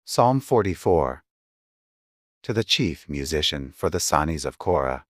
Psalm 44. To the chief musician for the Sons of Korah.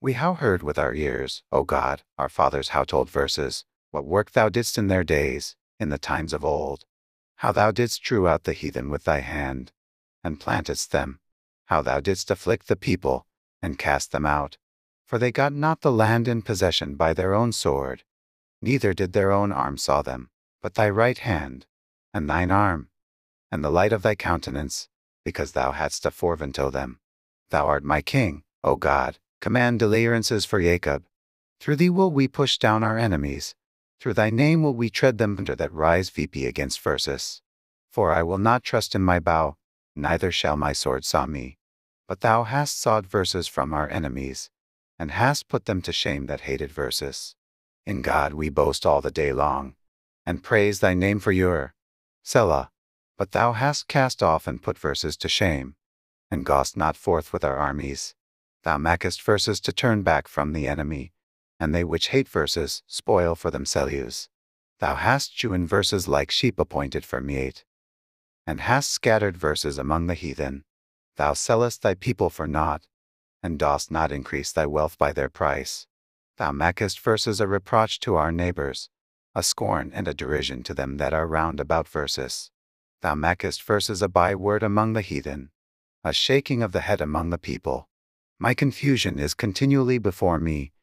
We have heard with our ears, O God, our fathers' how told verses, what work thou didst in their days, in the times of old. How thou didst drew out the heathen with thy hand, and plantedst them. How thou didst afflict the people, and cast them out. For they got not the land in possession by their own sword, neither did their own arm saw them, but thy right hand, and thine arm, and the light of thy countenance, because thou hadst a forevento them. Thou art my king, O God, command deliverances for Jacob. Through thee will we push down our enemies, through thy name will we tread them under that rise VP against versus. For I will not trust in my bow, neither shall my sword saw me. But thou hast sought verses from our enemies, and hast put them to shame that hated verses. In God we boast all the day long, and praise thy name for Selah. But thou hast cast off and put verses to shame, and goest not forth with our armies. Thou makest verses to turn back from the enemy, and they which hate verses spoil for themselves. Thou hast hewn verses like sheep appointed for meat, and hast scattered verses among the heathen. Thou sellest thy people for naught, and dost not increase thy wealth by their price. Thou makest verses a reproach to our neighbors, a scorn and a derision to them that are round about verses. Thou makest verses a byword among the heathen, a shaking of the head among the people. My confusion is continually before me,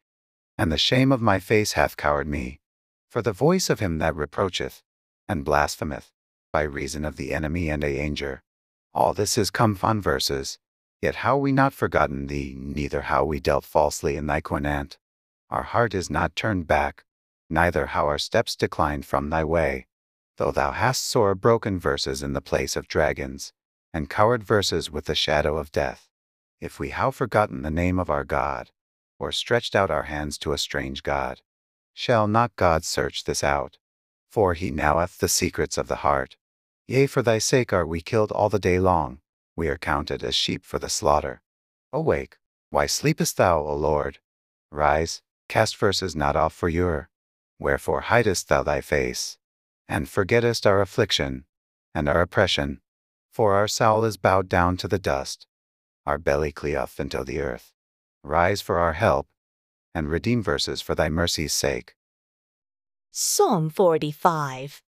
and the shame of my face hath cowered me. For the voice of him that reproacheth, and blasphemeth, by reason of the enemy and a anger. All this is come on verses, yet how we not forgotten thee, neither how we dealt falsely in thy covenant. Our heart is not turned back, neither how our steps declined from thy way. Though thou hast sore broken verses in the place of dragons, and cowered verses with the shadow of death. If we have forgotten the name of our God, or stretched out our hands to a strange God, shall not God search this out? For he knoweth the secrets of the heart. Yea, for thy sake are we killed all the day long, we are counted as sheep for the slaughter. Awake, why sleepest thou, O Lord? Rise, cast verses not off for Wherefore hidest thou thy face, and forgettest our affliction, and our oppression? For our soul is bowed down to the dust, our belly cleaveth unto the earth. Rise for our help, and redeem verses for thy mercy's sake. Psalm 45.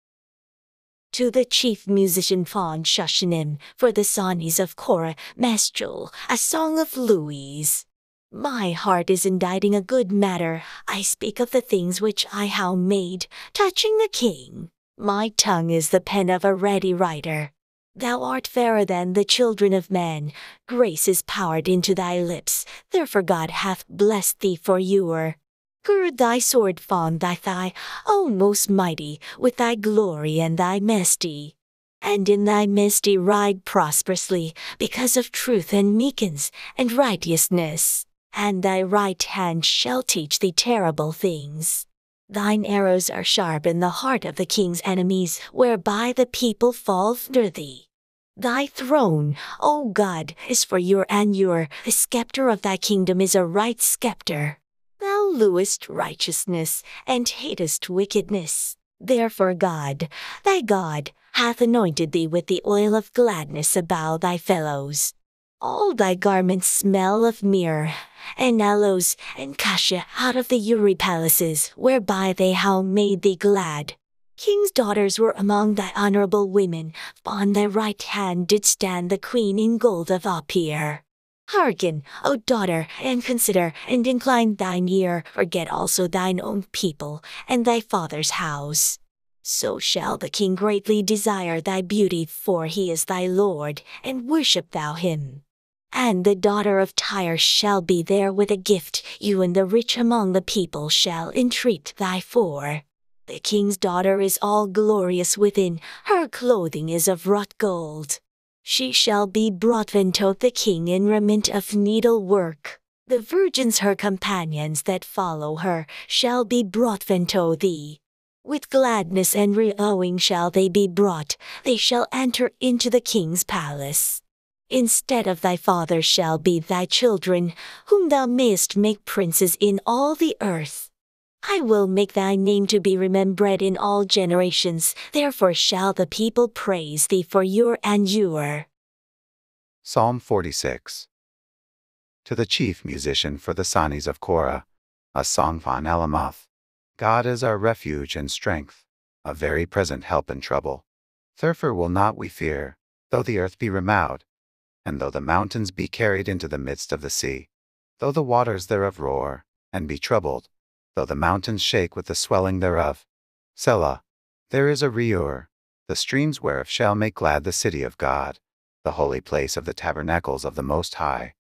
To the chief musician Pon Shushanim, for the Sons of Korah, Mastrel, a song of Louis. My heart is inditing a good matter. I speak of the things which I have made, touching the king. My tongue is the pen of a ready writer. Thou art fairer than the children of men. Grace is poured into thy lips. Therefore God hath blessed thee for Gird thy sword from thy thigh, O most mighty, with thy glory and thy majesty. And in thy majesty ride prosperously, because of truth and meekness and righteousness. And thy right hand shall teach thee terrible things. Thine arrows are sharp in the heart of the king's enemies, whereby the people fall under thee. Thy throne, O God, is for the scepter of thy kingdom is a right scepter. Thou luest righteousness, and hatest wickedness. Therefore God, thy God, hath anointed thee with the oil of gladness above thy fellows. All thy garments smell of myrrh, and aloes, and cassia out of the palaces, whereby they have made thee glad. King's daughters were among thy honorable women. On thy right hand did stand the queen in gold of Ophir. Hearken, O daughter, and consider, and incline thine ear. Forget also thine own people, and thy father's house. So shall the king greatly desire thy beauty, for he is thy Lord, and worship thou him. And the daughter of Tyre shall be there with a gift, you and the rich among the people shall entreat thy for. The king's daughter is all glorious within, her clothing is of wrought gold. She shall be brought unto the king in raiment of needlework. The virgins her companions that follow her shall be brought unto thee. With gladness and rejoicing shall they be brought, they shall enter into the king's palace. Instead of thy father shall be thy children, whom thou mayest make princes in all the earth. I will make thy name to be remembered in all generations, therefore shall the people praise thee for Psalm 46. To the chief musician for the sons of Korah, a song von Alamoth. God is our refuge and strength, a very present help in trouble. Therefore will not we fear, though the earth be removed, and though the mountains be carried into the midst of the sea, though the waters thereof roar, and be troubled, though the mountains shake with the swelling thereof. Selah, there is a Reur, the streams whereof shall make glad the city of God, the holy place of the tabernacles of the Most High.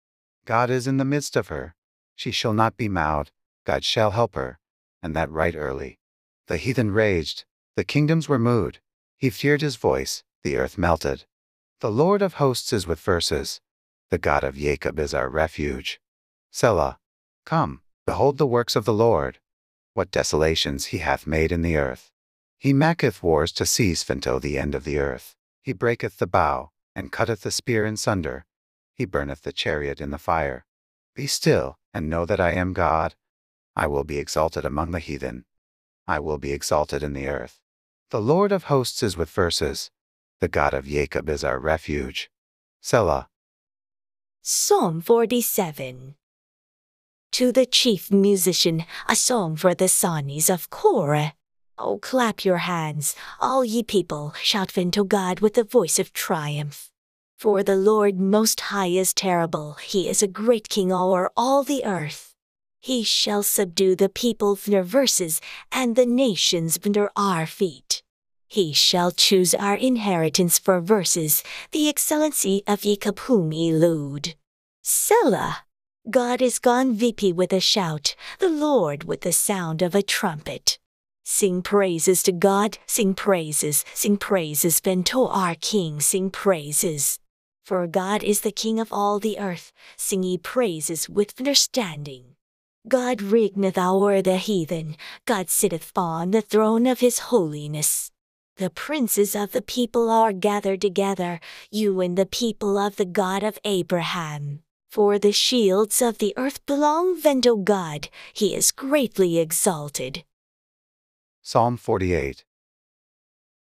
God is in the midst of her. She shall not be moved, God shall help her, and that right early. The heathen raged, the kingdoms were moved, he feared his voice, the earth melted. The Lord of hosts is with verses, the God of Jacob is our refuge. Selah, come, behold the works of the Lord, what desolations he hath made in the earth. He maketh wars to cease unto the end of the earth. He breaketh the bow, and cutteth the spear in sunder. He burneth the chariot in the fire. Be still, and know that I am God. I will be exalted among the heathen. I will be exalted in the earth. The Lord of hosts is with verses, the God of Jacob is our refuge. Selah. Psalm 47. To the chief musician, a song for the sons of Korah. Oh, clap your hands, all ye people, shout unto God with the voice of triumph. For the Lord Most High is terrible, he is a great king o'er all the earth. He shall subdue the people under verses, and the nations under our feet. He shall choose our inheritance for verses, the excellency of Jacob whom he lewd. Selah. God is gone VP with a shout, the Lord with the sound of a trumpet. Sing praises to God, sing praises unto our King, sing praises. For God is the King of all the earth, sing ye praises with understanding. God reigneth o'er the heathen, God sitteth on the throne of his holiness. The princes of the people are gathered together, you and the people of the God of Abraham. For the shields of the earth belong unto God, he is greatly exalted. Psalm 48.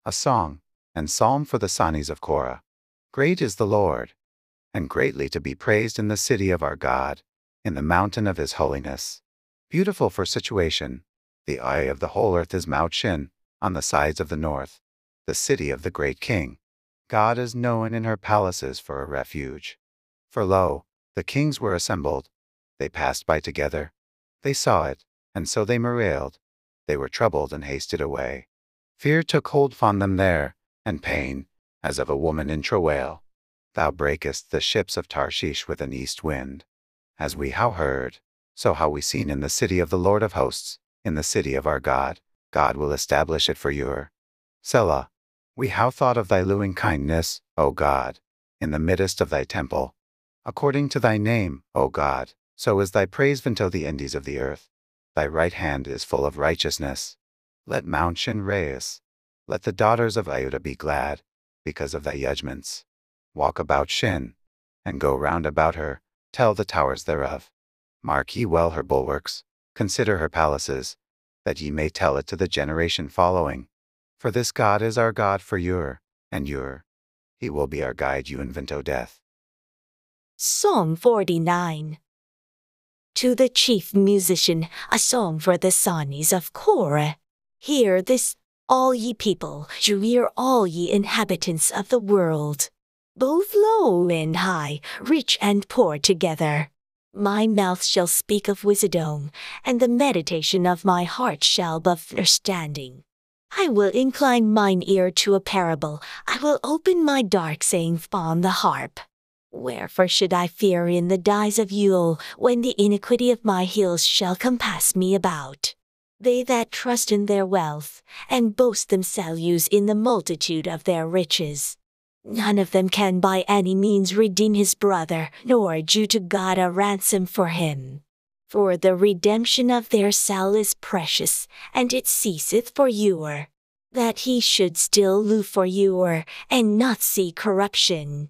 A song and psalm for the sons of Korah. Great is the Lord, and greatly to be praised in the city of our God, in the mountain of his holiness. Beautiful for situation, the eye of the whole earth is Mount Shin, on the sides of the north, the city of the great king. God is known in her palaces for a refuge. For lo, the kings were assembled. They passed by together. They saw it, and so they marveled. They were troubled and hasted away. Fear took hold on them there, and pain, as of a woman in travail. Thou breakest the ships of Tarshish with an east wind. As we how heard, so how we seen in the city of the Lord of hosts, in the city of our God. God will establish it for you. Selah. We how thought of thy loving kindness, O God, in the midst of thy temple. According to thy name, O God, so is thy praise unto the ends of the earth. Thy right hand is full of righteousness. Let Mount Shin rejoice. Let the daughters of Iudah be glad, because of thy judgments. Walk about Shin, and go round about her, tell the towers thereof. Mark ye well her bulwarks, consider her palaces, that ye may tell it to the generation following. For this God is our God for and he will be our guide you unto death. Psalm 49. To the chief musician, a song for the sons of Korah. Hear this, all ye people, hear all ye inhabitants of the world, both low and high, rich and poor together. My mouth shall speak of wisdom, and the meditation of my heart shall be of understanding. I will incline mine ear to a parable, I will open my dark saying upon the harp. Wherefore should I fear in the days of Yule, when the iniquity of my heels shall compass me about? They that trust in their wealth, and boast themselves in the multitude of their riches. None of them can by any means redeem his brother, nor due to God a ransom for him. For the redemption of their soul is precious, and it ceaseth for ewer, that he should still live for ewer, and not see corruption.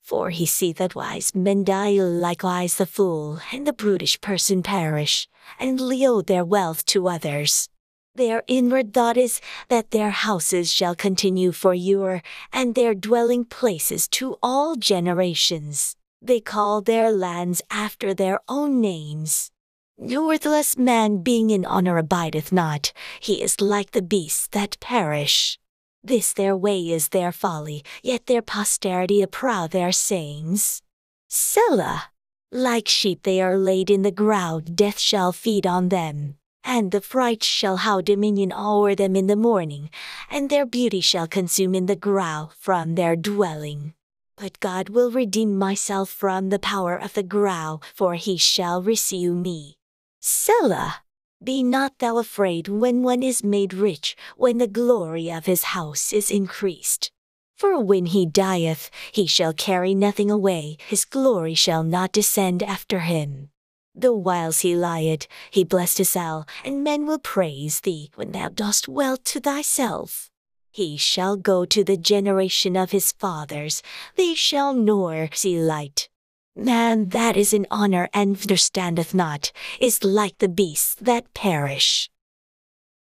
For he seeth that wise men die likewise the fool and the brutish person perish, and lay their wealth to others. Their inward thought is that their houses shall continue for ewer, and their dwelling places to all generations. They call their lands after their own names. The worthless man being in honor abideth not, he is like the beasts that perish. This their way is their folly, yet their posterity approw their sayings. Selah. Like sheep they are laid in the ground, death shall feed on them, and the fright shall have dominion o'er them in the morning, and their beauty shall consume in the ground from their dwelling. But God will redeem myself from the power of the ground, for he shall rescue me. Selah. Be not thou afraid when one is made rich, when the glory of his house is increased. For when he dieth, he shall carry nothing away, his glory shall not descend after him. The whiles he lieth, he blessed Psal, and men will praise thee when thou dost well to thyself. He shall go to the generation of his fathers, they shall nor see light. Man that is in honor and understandeth not, is like the beasts that perish.